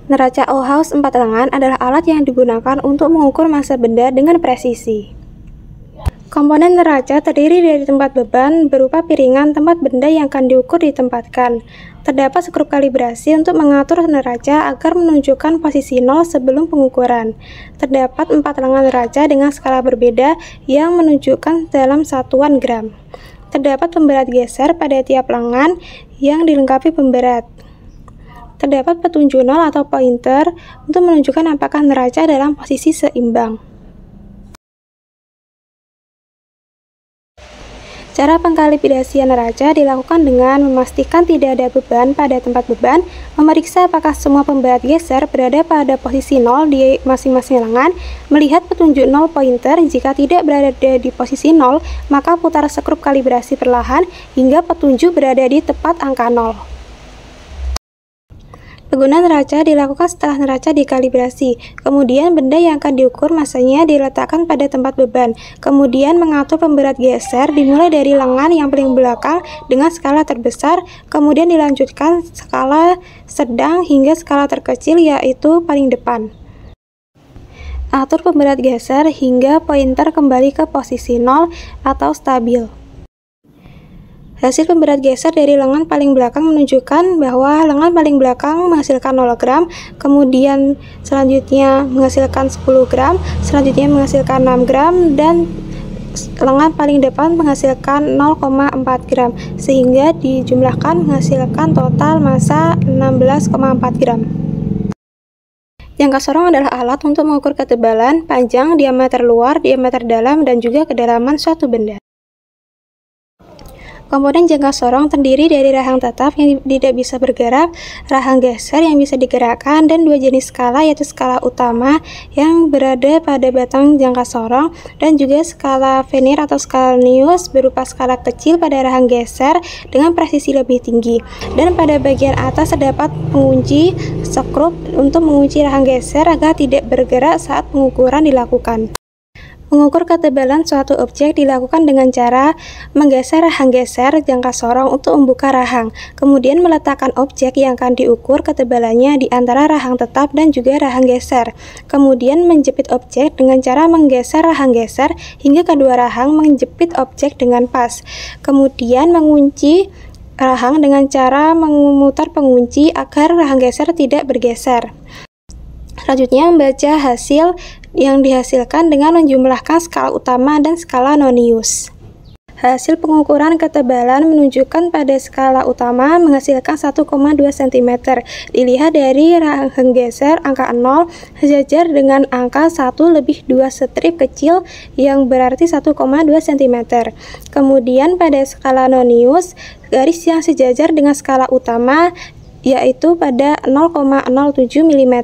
Neraca Ohaus 4 lengan adalah alat yang digunakan untuk mengukur massa benda dengan presisi. Komponen neraca terdiri dari tempat beban berupa piringan tempat benda yang akan diukur ditempatkan. Terdapat skrup kalibrasi untuk mengatur neraca agar menunjukkan posisi 0 sebelum pengukuran. Terdapat 4 lengan neraca dengan skala berbeda yang menunjukkan dalam satuan gram. Terdapat pemberat geser pada tiap lengan yang dilengkapi pemberat. Terdapat petunjuk 0 atau pointer untuk menunjukkan apakah neraca dalam posisi seimbang. Cara pengkalibrasian neraca dilakukan dengan memastikan tidak ada beban pada tempat beban, memeriksa apakah semua pemberat geser berada pada posisi 0 di masing-masing lengan, melihat petunjuk 0 pointer. Jika tidak berada di posisi 0, maka putar skrup kalibrasi perlahan hingga petunjuk berada di tepat angka 0. Penggunaan neraca dilakukan setelah neraca dikalibrasi. Kemudian benda yang akan diukur massanya diletakkan pada tempat beban. Kemudian mengatur pemberat geser dimulai dari lengan yang paling belakang dengan skala terbesar, kemudian dilanjutkan skala sedang hingga skala terkecil yaitu paling depan. Atur pemberat geser hingga pointer kembali ke posisi 0 atau stabil. Hasil pemberat geser dari lengan paling belakang menunjukkan bahwa lengan paling belakang menghasilkan 0 gram, kemudian selanjutnya menghasilkan 10 gram, selanjutnya menghasilkan 6 gram, dan lengan paling depan menghasilkan 0,4 gram, sehingga dijumlahkan menghasilkan total massa 16,4 gram. Jangka sorong adalah alat untuk mengukur ketebalan, panjang, diameter luar, diameter dalam, dan juga kedalaman suatu benda. Komponen jangka sorong terdiri dari rahang tetap yang tidak bisa bergerak, rahang geser yang bisa digerakkan, dan dua jenis skala, yaitu skala utama yang berada pada batang jangka sorong dan juga skala vernier atau skala Newes berupa skala kecil pada rahang geser dengan presisi lebih tinggi. Dan pada bagian atas terdapat pengunci skrup untuk mengunci rahang geser agar tidak bergerak saat pengukuran dilakukan. Mengukur ketebalan suatu objek dilakukan dengan cara menggeser rahang geser jangka sorong untuk membuka rahang, kemudian meletakkan objek yang akan diukur ketebalannya di antara rahang tetap dan juga rahang geser, kemudian menjepit objek dengan cara menggeser rahang geser hingga kedua rahang menjepit objek dengan pas, kemudian mengunci rahang dengan cara memutar pengunci agar rahang geser tidak bergeser. Selanjutnya membaca hasil yang dihasilkan dengan menjumlahkan skala utama dan skala non-Newes. Hasil pengukuran ketebalan menunjukkan pada skala utama menghasilkan 1,2 cm. Dilihat dari rahang geser angka 0 sejajar dengan angka 1 lebih 2 strip kecil yang berarti 1,2 cm. Kemudian pada skala non-Newes, garis yang sejajar dengan skala utama yaitu pada 0,07 mm,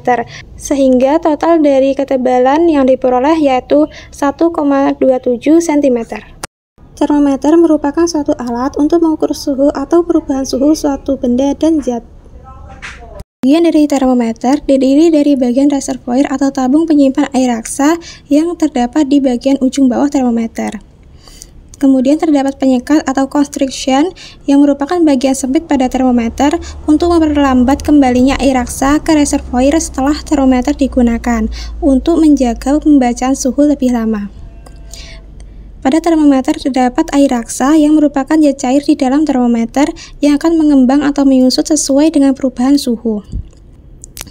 sehingga total dari ketebalan yang diperoleh yaitu 1,27 cm. Termometer merupakan suatu alat untuk mengukur suhu atau perubahan suhu suatu benda dan zat. Bagian dari termometer terdiri dari bagian reservoir atau tabung penyimpan air raksa yang terdapat di bagian ujung bawah termometer. Kemudian terdapat penyekat atau constriction yang merupakan bagian sempit pada termometer untuk memperlambat kembalinya air raksa ke reservoir setelah termometer digunakan untuk menjaga pembacaan suhu lebih lama. Pada termometer terdapat air raksa yang merupakan zat cair di dalam termometer yang akan mengembang atau menyusut sesuai dengan perubahan suhu.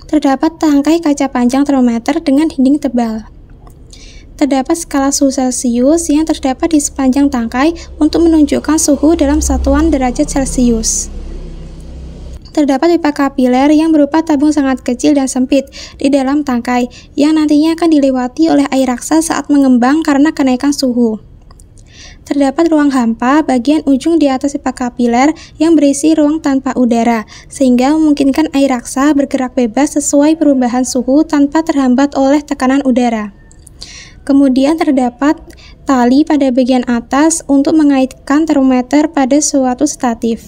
Terdapat tangkai kaca panjang termometer dengan dinding tebal. Terdapat skala suhu Celcius yang terdapat di sepanjang tangkai untuk menunjukkan suhu dalam satuan derajat Celcius. Terdapat pipa kapiler yang berupa tabung sangat kecil dan sempit di dalam tangkai yang nantinya akan dilewati oleh air raksa saat mengembang karena kenaikan suhu. Terdapat ruang hampa bagian ujung di atas pipa kapiler yang berisi ruang tanpa udara, sehingga memungkinkan air raksa bergerak bebas sesuai perubahan suhu tanpa terhambat oleh tekanan udara. Kemudian terdapat tali pada bagian atas untuk mengaitkan termometer pada suatu statif.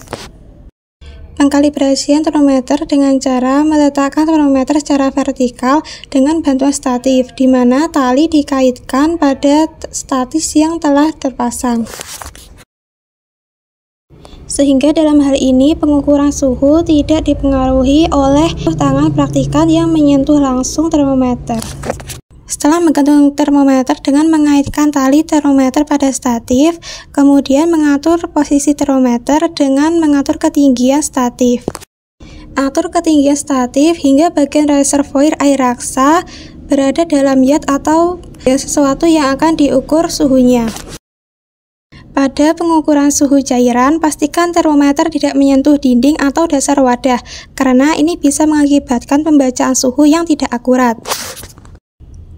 Pengkalibrasian termometer dengan cara meletakkan termometer secara vertikal dengan bantuan statif, di mana tali dikaitkan pada statis yang telah terpasang. Sehingga dalam hal ini pengukuran suhu tidak dipengaruhi oleh tangan praktikan yang menyentuh langsung termometer. Setelah menggantung termometer dengan mengaitkan tali termometer pada statif, kemudian mengatur posisi termometer dengan mengatur ketinggian statif. Atur ketinggian statif hingga bagian reservoir air raksa berada dalam yard atau sesuatu yang akan diukur suhunya. Pada pengukuran suhu cairan, pastikan termometer tidak menyentuh dinding atau dasar wadah, karena ini bisa mengakibatkan pembacaan suhu yang tidak akurat.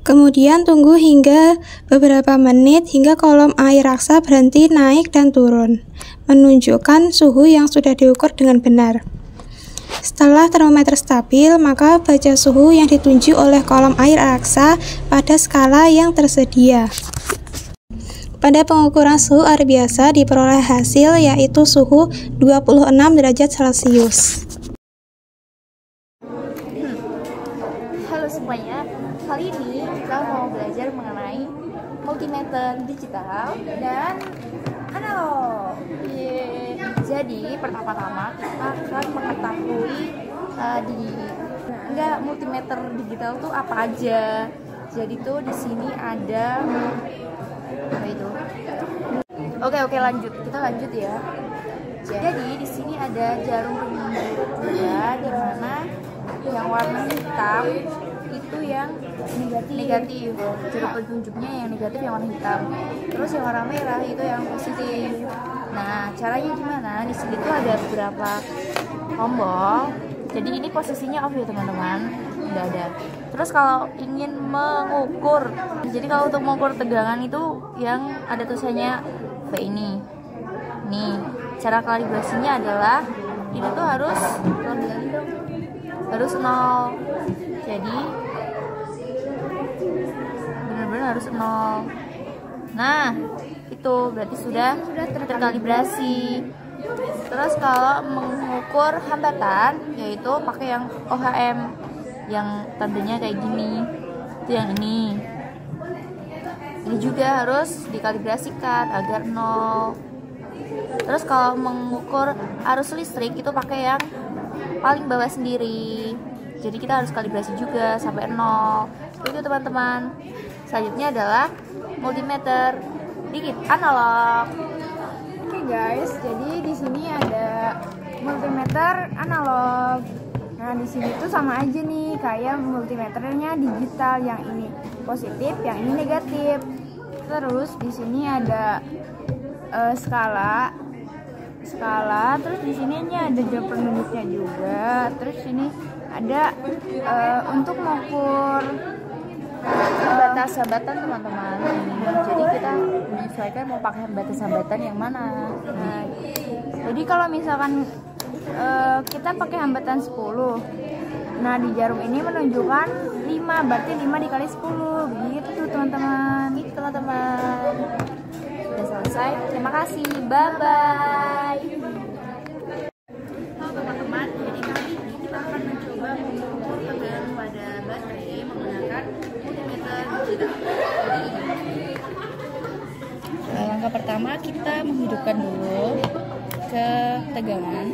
Kemudian tunggu hingga beberapa menit hingga kolom air raksa berhenti naik dan turun, menunjukkan suhu yang sudah diukur dengan benar. Setelah termometer stabil, maka baca suhu yang ditunjuk oleh kolom air raksa pada skala yang tersedia. Pada pengukuran suhu air biasa diperoleh hasil yaitu suhu 26 derajat Celcius. Halo semuanya, kali ini kita mau belajar mengenai multimeter digital dan analog. Jadi pertama-tama kita akan mengetahui multimeter digital itu apa aja. Jadi tuh di sini ada apa itu? Oke, lanjut. Kita lanjut ya. Jadi di sini ada jarum penunjuk juga, di mana yang warna hitam itu yang negatif. Jarum penunjuknya yang negatif yang warna hitam. Terus yang warna merah itu yang positif. Nah, caranya gimana? Di sini tuh ada beberapa tombol. Jadi ini posisinya off ya teman-teman. Udah ada. Terus kalau ingin mengukur, jadi kalau untuk mengukur tegangan itu yang ada tulisannya V ini. Nih, cara kalibrasinya adalah ini tuh harus 0. Jadi benar-benar harus 0. Nah, itu berarti sudah terkalibrasi. Terus kalau mengukur hambatan, yaitu pakai yang OHM yang tandanya kayak gini, itu yang ini juga harus dikalibrasikan agar 0. Terus kalau mengukur arus listrik itu pakai yang paling bawah sendiri, jadi kita harus kalibrasi juga sampai 0. Itu teman-teman. Selanjutnya adalah multimeter digital analog. Oke guys, jadi di sini ada multimeter analog. Nah, di sini tuh sama aja nih kayak multimeternya digital, yang ini positif, yang ini negatif. Terus di sini ada skala, terus di sini ada jarum penunjuknya juga. Terus ini ada untuk mengukur batas hambatan teman-teman. Jadi kita menyesuaikan mau pakai batas hambatan yang mana. Nah, jadi kalau misalkan kita pakai hambatan 10, nah di jarum ini menunjukkan 5, berarti 5 dikali 10 gitu teman-teman. Udah selesai, terima kasih, bye bye. Teman-teman, jadi kali ini kita akan mencoba mengukur tegangan pada baterai menggunakan multimeter digital. Langkah pertama kita menghidupkan dulu ke tegangan,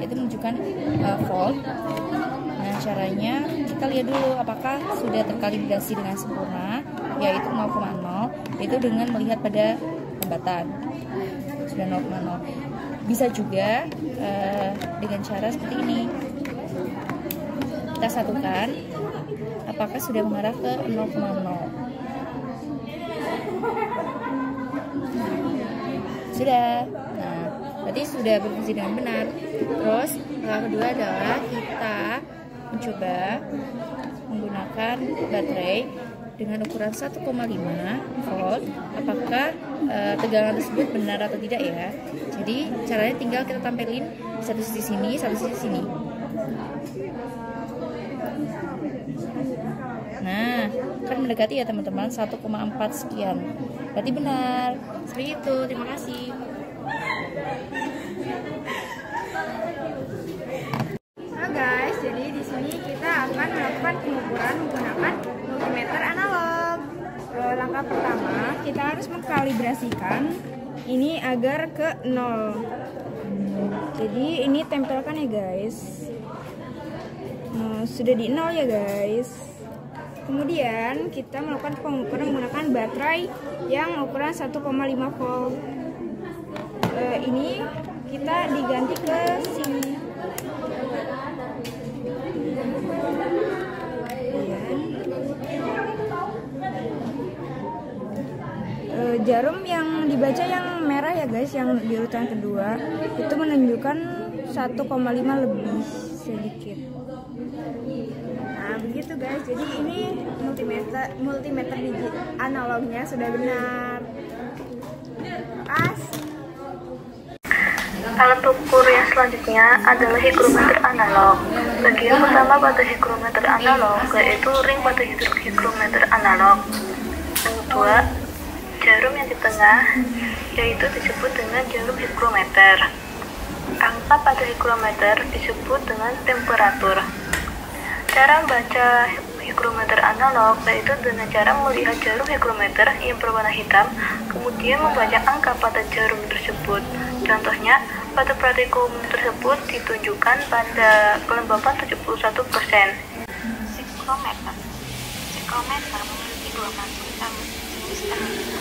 itu menunjukkan volt. Nah, caranya kita lihat dulu apakah sudah terkalibrasi dengan sempurna, yaitu 0,0, yaitu dengan melihat pada hambatan sudah 0,0. Bisa juga dengan cara seperti ini, kita satukan apakah sudah mengarah ke 0,0. Sudah. Nah, berarti sudah berfungsi dengan benar. Terus yang kedua adalah kita mencoba menggunakan baterai dengan ukuran 1,5 volt. Apakah tegangan tersebut benar atau tidak ya? Jadi caranya tinggal kita tampilin satu sisi sini, satu sisi sini. Nah, kan mendekati ya teman-teman, 1,4 sekian. Berarti benar. Seperti itu. Terima kasih. Halo guys, jadi di sini kita akan melakukan pengukuran menggunakan multimeter analog. Langkah pertama, kita harus mengkalibrasikan ini agar ke 0. Jadi ini tempelkan ya guys. Nah, sudah di 0 ya guys. Kemudian kita melakukan pengukuran menggunakan baterai yang ukuran 1,5 volt. Ini kita diganti ke sini. Jarum yang dibaca yang merah ya guys, yang di urutan kedua itu menunjukkan 1,5 lebih sedikit. Nah begitu guys, jadi ini multimeter analognya sudah benar. Pas. Alat ukur yang selanjutnya adalah higrometer analog. Bagian utama pada higrometer analog yaitu ring pada higrometer analog. Yang kedua, jarum yang di tengah yaitu disebut dengan jarum higrometer. Angka pada higrometer disebut dengan temperatur. Cara membaca higrometer analog yaitu dengan cara melihat jarum higrometer yang berwarna hitam, kemudian membaca angka pada jarum tersebut. Contohnya, pada praktikum tersebut ditunjukkan pada kelembapan 71%. Sikrometer. Sikrometer memiliki dua macam jenis termometer.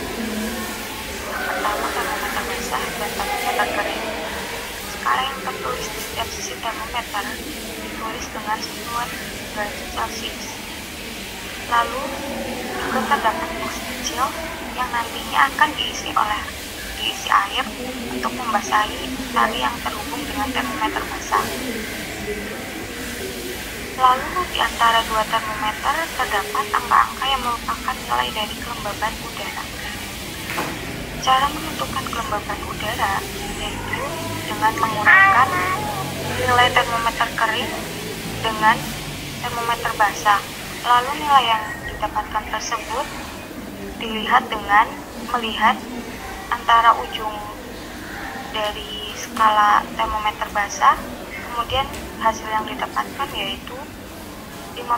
Yang pertama termometer basah dan termometer kering. Skala yang tertulis di setiap sisi termometer ditulis dengan satuan derajat Celcius. Lalu juga terdapat box kecil yang nantinya akan diisi air untuk membasahi tali yang terhubung dengan termometer basah. Lalu di antara dua termometer terdapat angka-angka yang merupakan nilai dari kelembaban udara. Cara menentukan kelembaban udara yaitu dengan mengurangkan nilai termometer kering dengan termometer basah. Lalu nilai yang didapatkan tersebut dilihat dengan melihat antara ujung dari skala termometer basah, kemudian hasil yang didapatkan yaitu 59%.